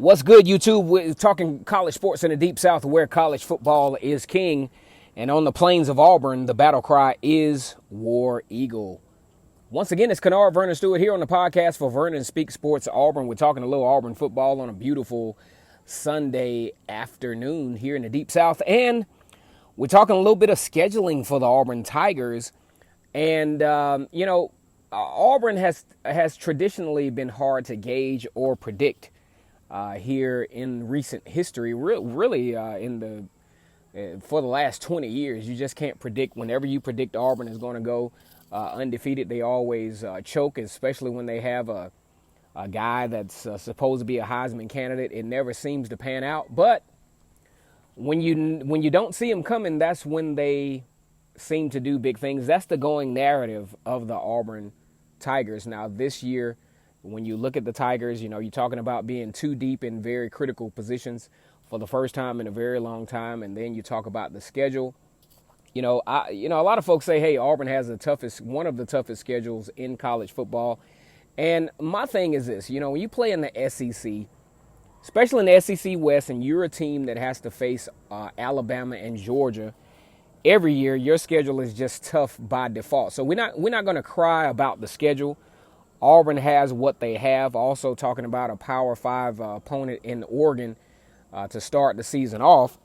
What's good, YouTube? We're talking college sports in the Deep South, where college football is king. And on the plains of Auburn, the battle cry is War Eagle. Once again, it's Kennard Vernon Stewart here on the podcast for Vernon Speaks Sports Auburn. We're talking a little Auburn football on a beautiful Sunday afternoon here in the Deep South. And we're talking a little bit of scheduling for the Auburn Tigers. And, Auburn has traditionally been hard to gauge or predict here in recent history. Really, for the last 20 years, you just can't predict. Whenever you predict Auburn is going to go undefeated, they always choke, especially when they have a guy that's supposed to be a Heisman candidate. It never seems to pan out. But when you don't see them coming, that's when they seem to do big things. That's the going narrative of the Auburn Tigers. Now, this year, when you look at the Tigers, you're talking about being too deep in very critical positions for the first time in a very long time. And then you talk about the schedule. A lot of folks say, hey, Auburn has one of the toughest schedules in college football. And my thing is this, when you play in the SEC, especially in the SEC West, and you're a team that has to face Alabama and Georgia every year, your schedule is just tough by default. So we're not going to cry about the schedule. Auburn has what they have. Also talking about a Power 5 opponent in Oregon to start the season off.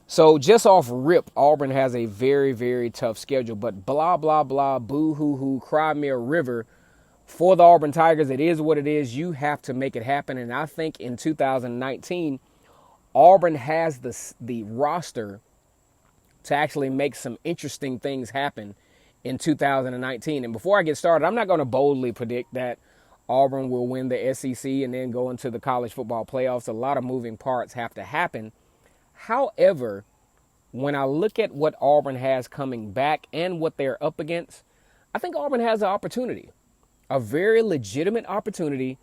So just off rip, Auburn has a very, very tough schedule. But blah, blah, blah, boo-hoo-hoo, cry me a river. For the Auburn Tigers, it is what it is. You have to make it happen. And I think in 2019, Auburn has the roster to actually make some interesting things happen in 2019. And before I get started, I'm not going to boldly predict that Auburn will win the SEC and then go into the college football playoffs. A lot of moving parts have to happen. However, when I look at what Auburn has coming back and what they're up against, I think Auburn has an opportunity, a very legitimate opportunity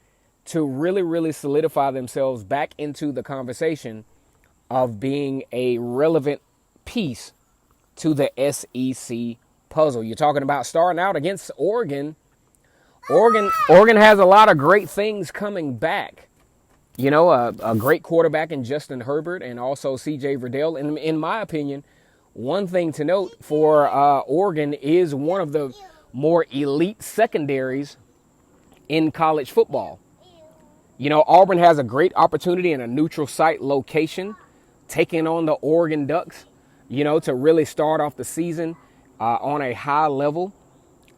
to really, really solidify themselves back into the conversation of being a relevant piece to the SEC puzzle. You're talking about starting out against Oregon. Oregon has a lot of great things coming back. A great quarterback in Justin Herbert and also C.J. Verdell. And in my opinion, one thing to note for Oregon is one of the more elite secondaries in college football. Auburn has a great opportunity in a neutral site location, taking on the Oregon Ducks, to really start off the season on a high level.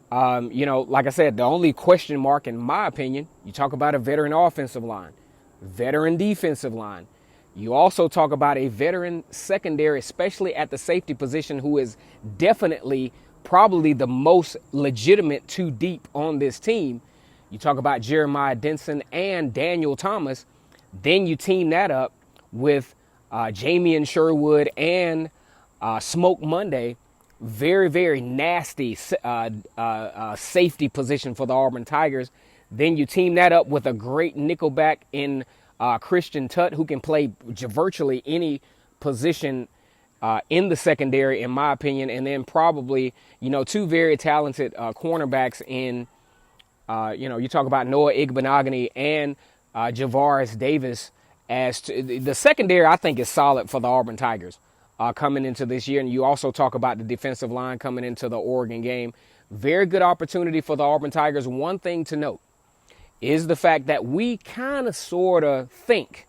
Like I said, the only question mark, in my opinion, you talk about a veteran offensive line, veteran defensive line. You also talk about a veteran secondary, especially at the safety position, who is definitely probably the most legitimate two deep on this team. You talk about Jeremiah Denson and Daniel Thomas. Then you team that up with Jamie Sherwood and Smoke Monday. Very, very nasty safety position for the Auburn Tigers. Then you team that up with a great nickelback in Christian Tutt, who can play virtually any position in the secondary, in my opinion. And then probably, two very talented cornerbacks in, you talk about Noah Igbenogany and Javaris Davis. As to the secondary, I think is solid for the Auburn Tigers coming into this year. And you also talk about the defensive line coming into the Oregon game. Very good opportunity for the Auburn Tigers. One thing to note is the fact that we kind of sort of think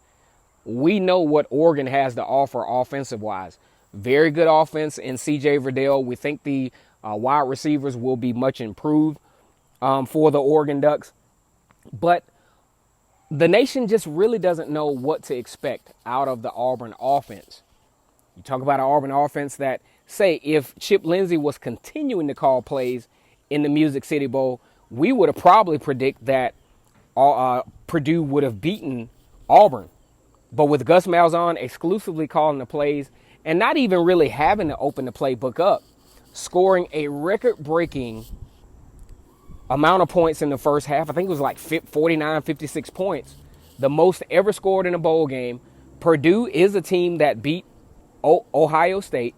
we know what Oregon has to offer offensive-wise. Very good offense in C.J. Verdell. We think the wide receivers will be much improved for the Oregon Ducks. But the nation just really doesn't know what to expect out of the Auburn offense. You talk about an Auburn offense that, say, if Chip Lindsey was continuing to call plays in the Music City Bowl, we would have probably predict that Purdue would have beaten Auburn. But with Gus Malzahn exclusively calling the plays and not even really having to open the playbook up, scoring a record-breaking amount of points in the first half. I think it was like 49, 56 points, the most ever scored in a bowl game. Purdue is a team that beat Ohio State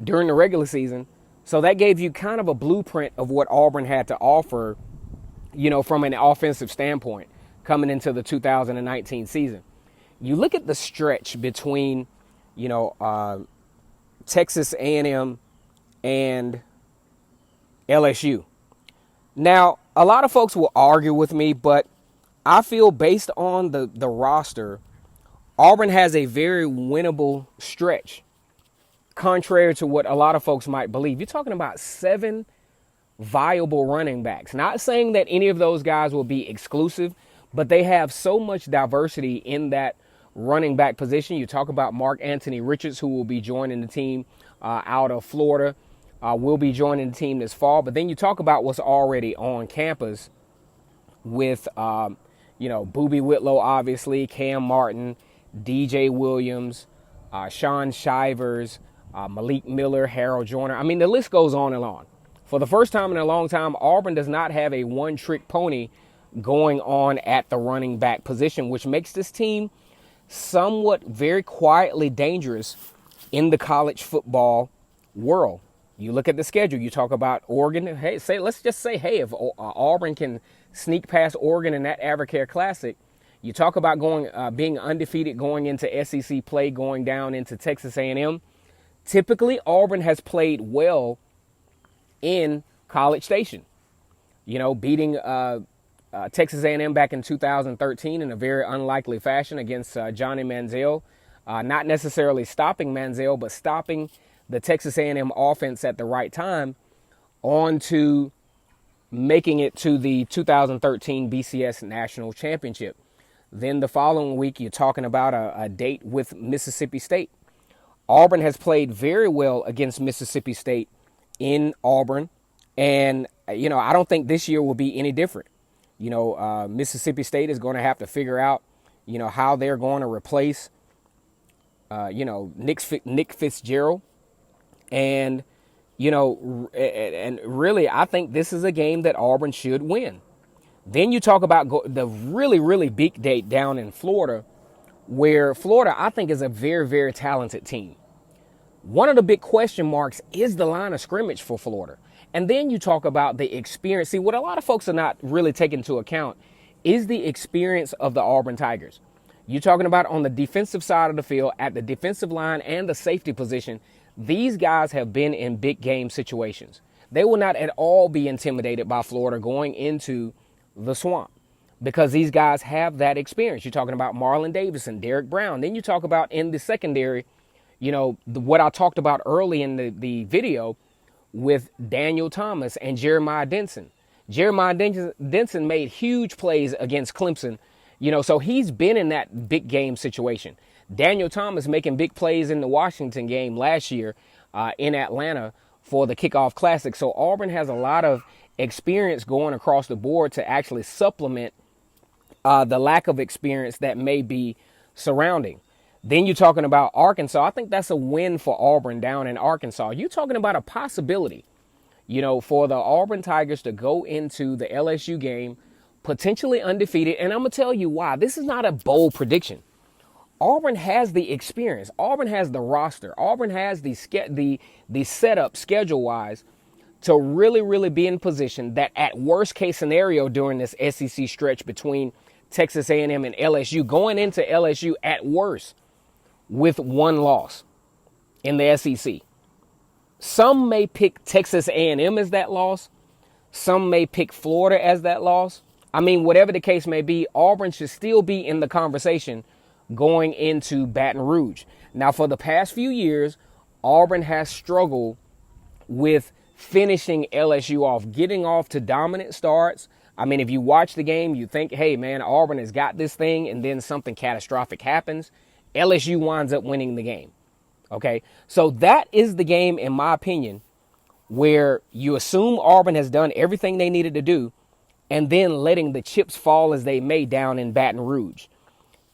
during the regular season. So that gave you kind of a blueprint of what Auburn had to offer, from an offensive standpoint coming into the 2019 season. you look at the stretch between, Texas A&M and LSU. Now, a lot of folks will argue with me, but I feel based on the roster, Auburn has a very winnable stretch, contrary to what a lot of folks might believe. You're talking about 7 viable running backs. Not saying that any of those guys will be exclusive, but they have so much diversity in that running back position. You talk about Mark Anthony Richards, who will be joining the team out of Florida, will be joining the team this fall. But then you talk about what's already on campus with, Boobie Whitlow, obviously, Cam Martin, DJ Williams, Sean Shivers, Malik Miller, Harold Joyner. I mean, the list goes on and on. For the first time in a long time, Auburn does not have a one-trick pony going on at the running back position, which makes this team somewhat very quietly dangerous in the college football world. You look at the schedule, you talk about Oregon. Let's just say, if Auburn can sneak past Oregon in that Advocare Classic, you talk about being undefeated going into SEC play, going down into Texas A&M. Typically, Auburn has played well in College Station, beating Texas A&M back in 2013 in a very unlikely fashion against Johnny Manziel. Not necessarily stopping Manziel, but stopping the Texas A&M offense at the right time on to making it to the 2013 BCS National Championship. Then the following week, you're talking about a date with Mississippi State. Auburn has played very well against Mississippi State in Auburn. And, I don't think this year will be any different. Mississippi State is going to have to figure out, how they're going to replace, Nick Fitzgerald. And, and really, I think this is a game that Auburn should win. Then you talk about the really, really big date down in Florida, where Florida, I think, is a very, very talented team. One of the big question marks is the line of scrimmage for Florida. And then you talk about the experience. See, what a lot of folks are not really taking into account is the experience of the Auburn Tigers. You're talking about on the defensive side of the field, at the defensive line and the safety position, these guys have been in big game situations. They will not at all be intimidated by Florida going into the swamp because these guys have that experience. You're talking about Marlon Davidson, Derek Brown. Then you talk about in the secondary, what I talked about early in the video with Daniel Thomas and Jeremiah Denson. Jeremiah Denson made huge plays against Clemson, so he's been in that big game situation. Daniel Thomas making big plays in the Washington game last year in Atlanta for the Kickoff Classic. So Auburn has a lot of experience going across the board to actually supplement the lack of experience that may be surrounding. Then you're talking about Arkansas. I think that's a win for Auburn down in Arkansas. You're talking about a possibility, for the Auburn Tigers to go into the LSU game potentially undefeated. And I'm going to tell you why. This is not a bold prediction. Auburn has the experience. Auburn has the roster. Auburn has the setup schedule-wise to really, really be in position that at worst case scenario during this SEC stretch between Texas A&M and LSU, going into LSU at worst with one loss in the SEC. Some may pick Texas A&M as that loss. Some may pick Florida as that loss. I mean, whatever the case may be, Auburn should still be in the conversation going into Baton Rouge. Now, for the past few years, Auburn has struggled with finishing LSU off, getting off to dominant starts. I mean, if you watch the game, you think, hey, man, Auburn has got this thing, and then something catastrophic happens. LSU winds up winning the game. Okay, so that is the game, in my opinion, where you assume Auburn has done everything they needed to do, and then letting the chips fall as they may down in Baton Rouge.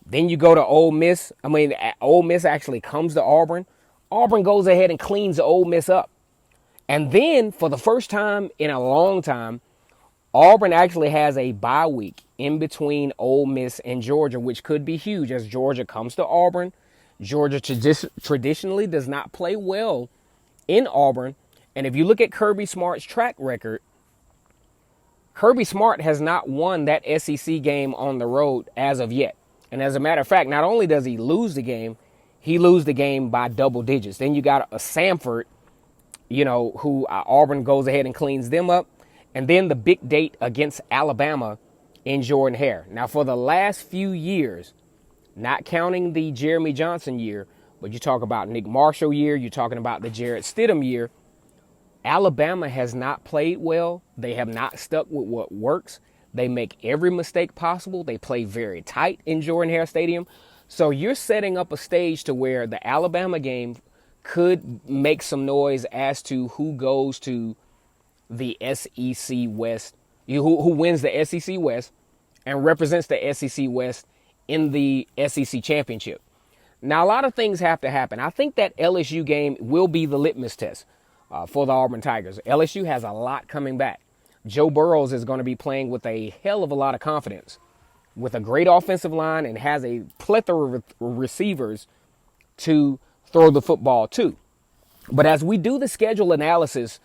Then you go to Ole Miss. I mean, Ole Miss actually comes to Auburn. Auburn goes ahead and cleans the Ole Miss up. And then, for the first time in a long time, Auburn actually has a bye week in between Ole Miss and Georgia, which could be huge as Georgia comes to Auburn. Georgia traditionally does not play well in Auburn. And if you look at Kirby Smart's track record, Kirby Smart has not won that SEC game on the road as of yet. And as a matter of fact, not only does he lose the game, he loses the game by double digits. Then you got a Samford, who Auburn goes ahead and cleans them up. And then the big date against Alabama in Jordan Hare. Now, for the last few years, not counting the Jeremy Johnson year, but you talk about Nick Marshall year, you're talking about the Jarrett Stidham year, Alabama has not played well. They have not stuck with what works. They make every mistake possible. They play very tight in Jordan Hare Stadium. So you're setting up a stage to where the Alabama game could make some noise as to who goes to the SEC West, who wins the SEC West and represents the SEC West in the SEC Championship. Now, a lot of things have to happen. I think that LSU game will be the litmus test for the Auburn Tigers. LSU has a lot coming back. Joe Burrows is going to be playing with a hell of a lot of confidence, with a great offensive line, and has a plethora of receivers to throw the football to. But as we do the schedule analysis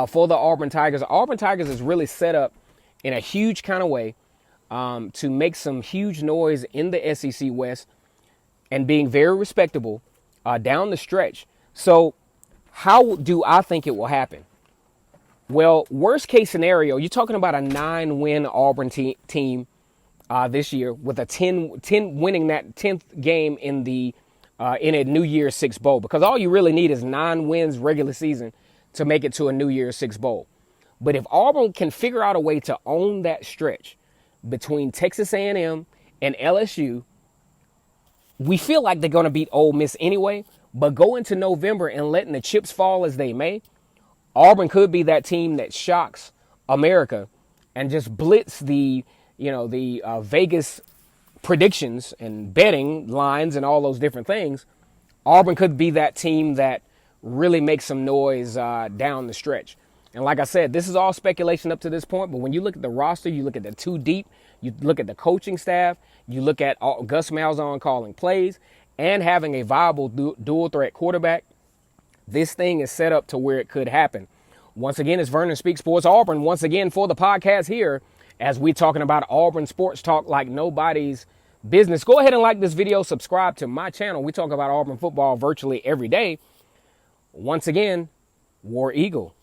for the Auburn Tigers is really set up in a huge kind of way to make some huge noise in the SEC West and being very respectable down the stretch. So how do I think it will happen? Well, worst case scenario, you're talking about a 9-win Auburn team this year, with a 10 winning that 10th game in a New Year's Six Bowl, because all you really need is 9 wins regular season to make it to a New Year's Six Bowl. But if Auburn can figure out a way to own that stretch between Texas A&M and LSU, we feel like they're going to beat Ole Miss anyway. But go into November and letting the chips fall as they may, Auburn could be that team that shocks America and just blitz the Vegas predictions and betting lines and all those different things. Auburn could be that team that really makes some noise down the stretch. And like I said, this is all speculation up to this point, but when you look at the roster, you look at the two deep, you look at the coaching staff, you look at Gus Malzahn calling plays and having a viable dual threat quarterback, this thing is set up to where it could happen. Once again, it's Vernon Speaks Sports Auburn once again for the podcast here as we're talking about Auburn sports talk like nobody's business. Go ahead and like this video, subscribe to my channel. We talk about Auburn football virtually every day. Once again, War Eagle.